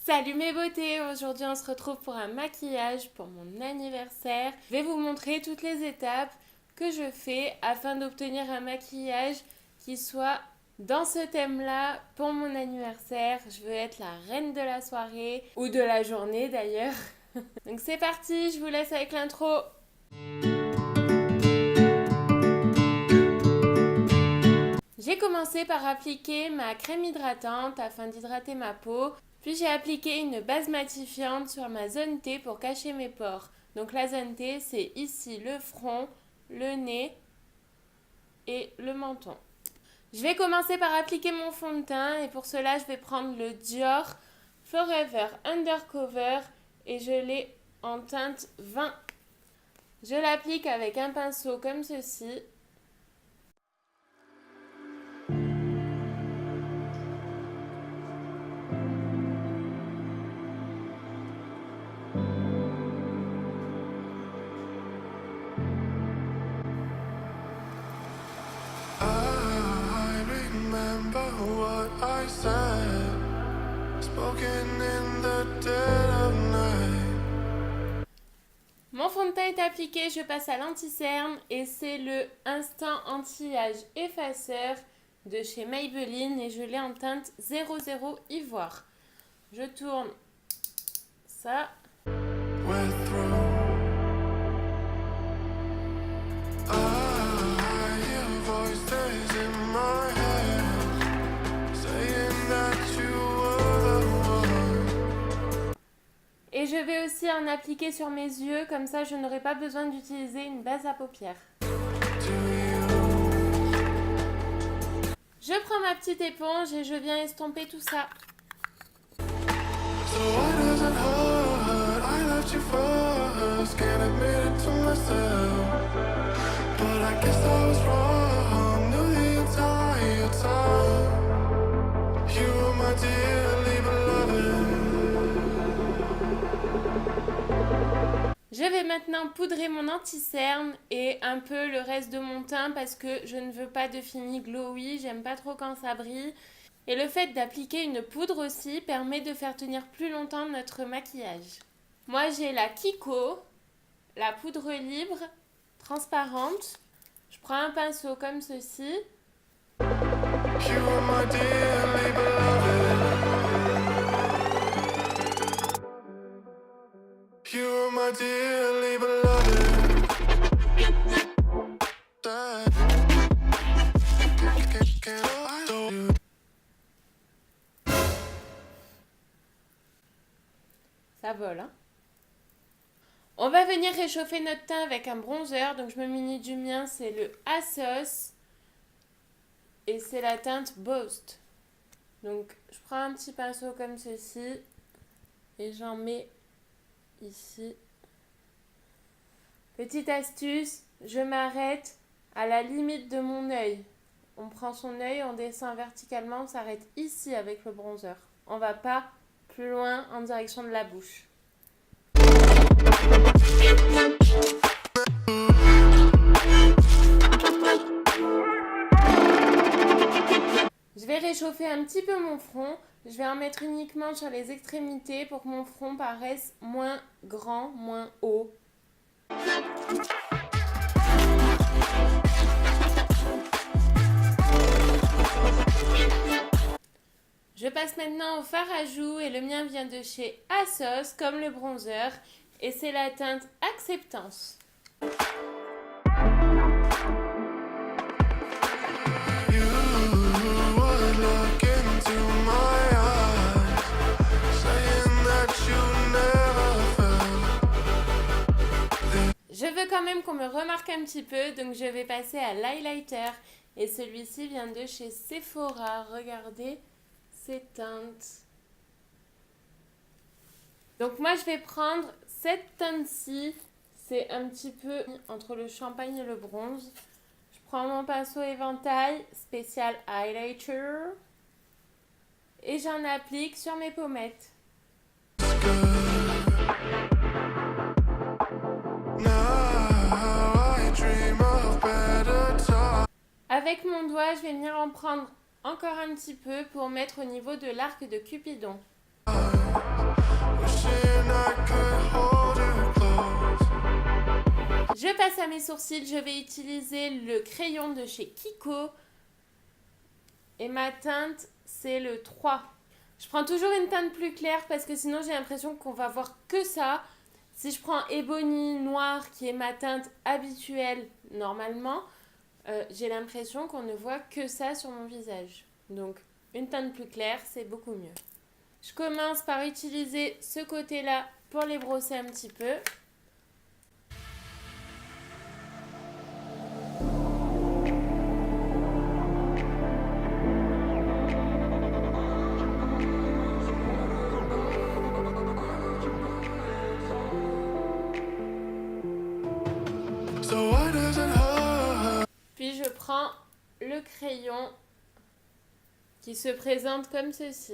Salut mes beautés, aujourd'hui on se retrouve pour un maquillage pour mon anniversaire. Je vais vous montrer toutes les étapes que je fais afin d'obtenir un maquillage qui soit dans ce thème-là pour mon anniversaire. Je veux être la reine de la soirée ou de la journée d'ailleurs. Donc c'est parti, je vous laisse avec l'intro. J'ai commencé par appliquer ma crème hydratante afin d'hydrater ma peau. Puis j'ai appliqué une base matifiante sur ma zone T pour cacher mes pores. Donc la zone T, c'est ici le front, le nez et le menton. Je vais commencer par appliquer mon fond de teint et pour cela, je vais prendre le Dior Forever Undercover et je l'ai en teinte 20. Je l'applique avec un pinceau comme ceci. Mon fond de teint est appliqué, je passe à l'anti-cerne et c'est le Instant Anti-Âge Effaceur de chez Maybelline et je l'ai en teinte 00 Ivoire. Je tourne ça. Et je vais aussi en appliquer sur mes yeux, comme ça je n'aurai pas besoin d'utiliser une base à paupières. Je prends ma petite éponge et je viens estomper tout ça. Je vais maintenant poudrer mon anti-cerne et un peu le reste de mon teint parce que je ne veux pas de fini glowy, j'aime pas trop quand ça brille. Et le fait d'appliquer une poudre aussi permet de faire tenir plus longtemps notre maquillage. Moi j'ai la Kiko, la poudre libre, transparente. Je prends un pinceau comme ceci. Ça vole, hein? On va venir réchauffer notre teint avec un bronzer. Donc je me munis du mien, c'est le Asos. Et c'est la teinte Boast. Donc je prends un petit pinceau comme ceci. Et j'en mets ici. Petite astuce, je m'arrête à la limite de mon œil. On prend son œil, on descend verticalement, on s'arrête ici avec le bronzer. On va pas plus loin en direction de la bouche. Je vais réchauffer un petit peu mon front. Je vais en mettre uniquement sur les extrémités pour que mon front paraisse moins grand, moins haut. Je passe maintenant au fard à joues et le mien vient de chez Asos comme le bronzer et c'est la teinte Acceptance. Je veux quand même qu'on me remarque un petit peu, donc je vais passer à l'highlighter. Et celui-ci vient de chez Sephora. Regardez ces teintes. Donc moi je vais prendre cette teinte-ci. C'est un petit peu entre le champagne et le bronze. Je prends mon pinceau éventail spécial highlighter. Et j'en applique sur mes pommettes. Avec mon doigt, je vais venir en prendre encore un petit peu pour mettre au niveau de l'arc de Cupidon. Je passe à mes sourcils, je vais utiliser le crayon de chez Kiko. Et ma teinte, c'est le 3. Je prends toujours une teinte plus claire parce que sinon j'ai l'impression qu'on va voir que ça. Si je prends Ebony noir, qui est ma teinte habituelle normalement, j'ai l'impression qu'on ne voit que ça sur mon visage. Donc une teinte plus claire, c'est beaucoup mieux. Je commence par utiliser ce côté-là pour les brosser un petit peu. Puis je prends le crayon qui se présente comme ceci.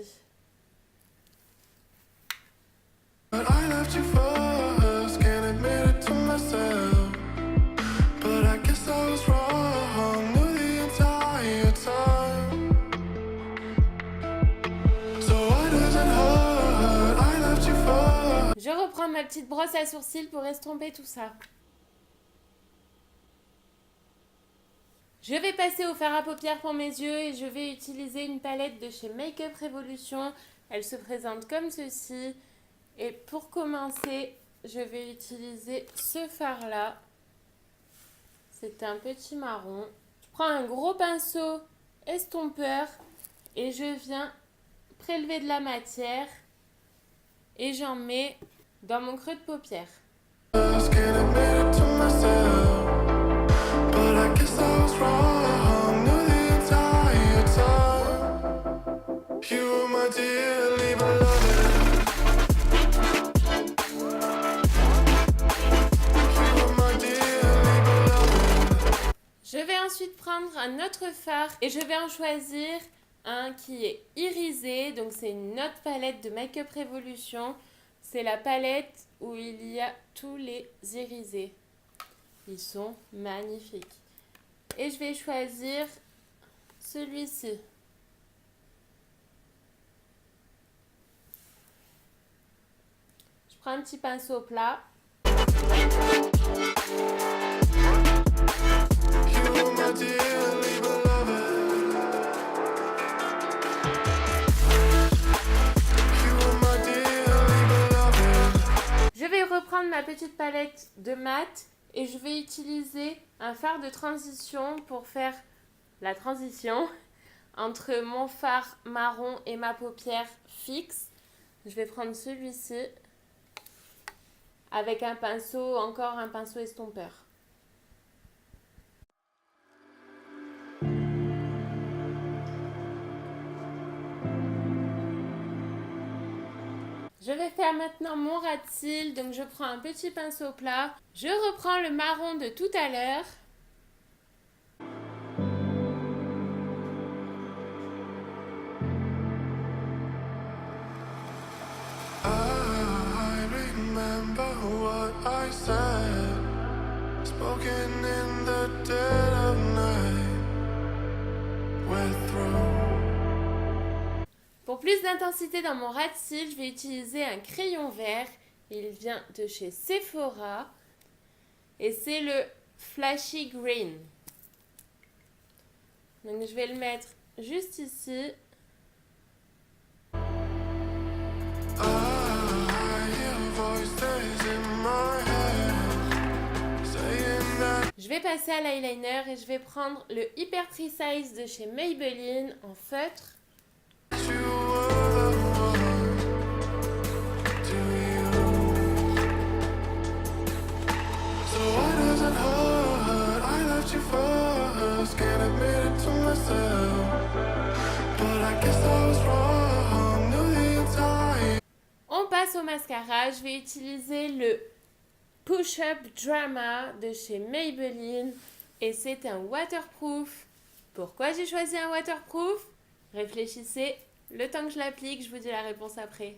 Je reprends ma petite brosse à sourcils pour estomper tout ça. Je vais passer au fard à paupières pour mes yeux et je vais utiliser une palette de chez Make Up Revolution. Elle se présente comme ceci. Et pour commencer, je vais utiliser ce fard-là. C'est un petit marron. Je prends un gros pinceau estompeur et je viens prélever de la matière et j'en mets dans mon creux de paupière. Je vais ensuite prendre un autre fard et je vais en choisir un qui est irisé. Donc c'est une autre palette de Make Up Revolution. C'est la palette où il y a tous les irisés. Ils sont magnifiques. Et je vais choisir celui-ci. Je prends un petit pinceau plat. Je vais reprendre ma petite palette de mat et je vais utiliser un fard de transition pour faire la transition entre mon fard marron et ma paupière fixe. Je vais prendre celui-ci avec un pinceau, encore un pinceau estompeur. Je vais faire maintenant mon ras de cils, donc je prends un petit pinceau plat. Je reprends le marron de tout à l'heure. Pour plus d'intensité dans mon ras de cils, je vais utiliser un crayon vert. Il vient de chez Sephora et c'est le Flashy Green. Donc je vais le mettre juste ici. Je vais passer à l'eyeliner et je vais prendre le Hyper Precise de chez Maybelline en feutre. On passe au mascara. Je vais utiliser le Push Up Drama de chez Maybelline et c'est un waterproof. Pourquoi j'ai choisi un waterproof? Réfléchissez, le temps que je l'applique, je vous dis la réponse après.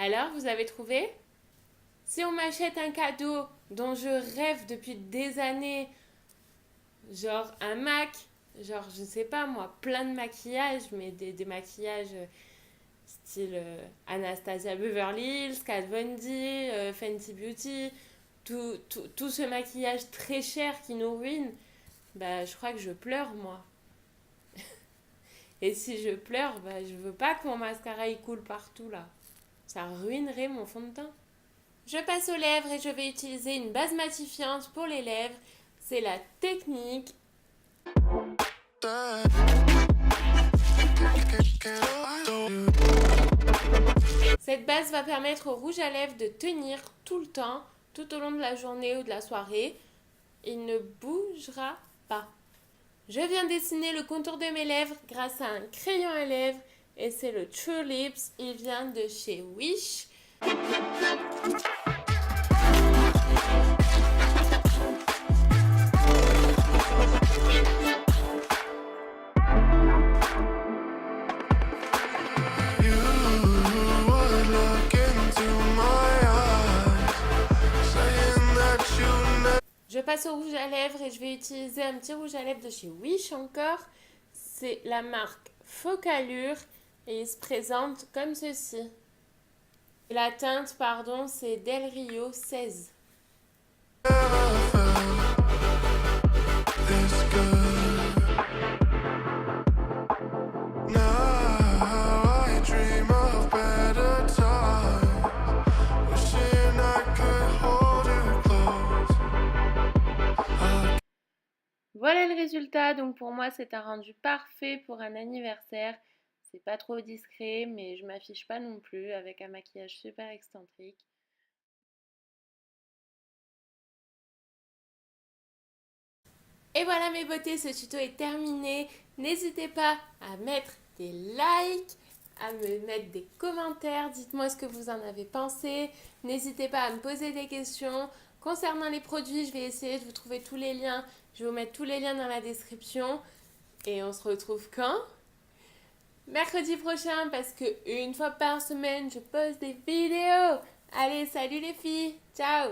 Alors, vous avez trouvé? Si on m'achète un cadeau dont je rêve depuis des années, genre un Mac, genre je sais pas moi, plein de maquillages, mais des maquillages style Anastasia Beverly Hills, Kat Von D, Fenty Beauty, tout ce maquillage très cher qui nous ruine, bah je crois que je pleure moi. Et si je pleure, bah je veux pas que mon mascara il coule partout là. Ça ruinerait mon fond de teint. Je passe aux lèvres et je vais utiliser une base matifiante pour les lèvres. C'est la technique. Cette base va permettre au rouge à lèvres de tenir tout le temps, tout au long de la journée ou de la soirée. Il ne bougera pas. Je viens dessiner le contour de mes lèvres grâce à un crayon à lèvres et c'est le True Lips. Il vient de chez Wish. Je passe au rouge à lèvres et je vais utiliser un petit rouge à lèvres de chez Wish encore. C'est la marque Focalure et il se présente comme ceci. La teinte, pardon, c'est Del Rio 16. Voilà le résultat, donc pour moi c'est un rendu parfait pour un anniversaire. C'est pas trop discret, mais je m'affiche pas non plus avec un maquillage super excentrique. Et voilà mes beautés, ce tuto est terminé. N'hésitez pas à mettre des likes, à me mettre des commentaires. Dites-moi ce que vous en avez pensé. N'hésitez pas à me poser des questions. Concernant les produits, je vais essayer de vous trouver tous les liens. Je vais vous mettre tous les liens dans la description. Et on se retrouve quand? Mercredi prochain, parce que une fois par semaine, je poste des vidéos. Allez, salut les filles. Ciao!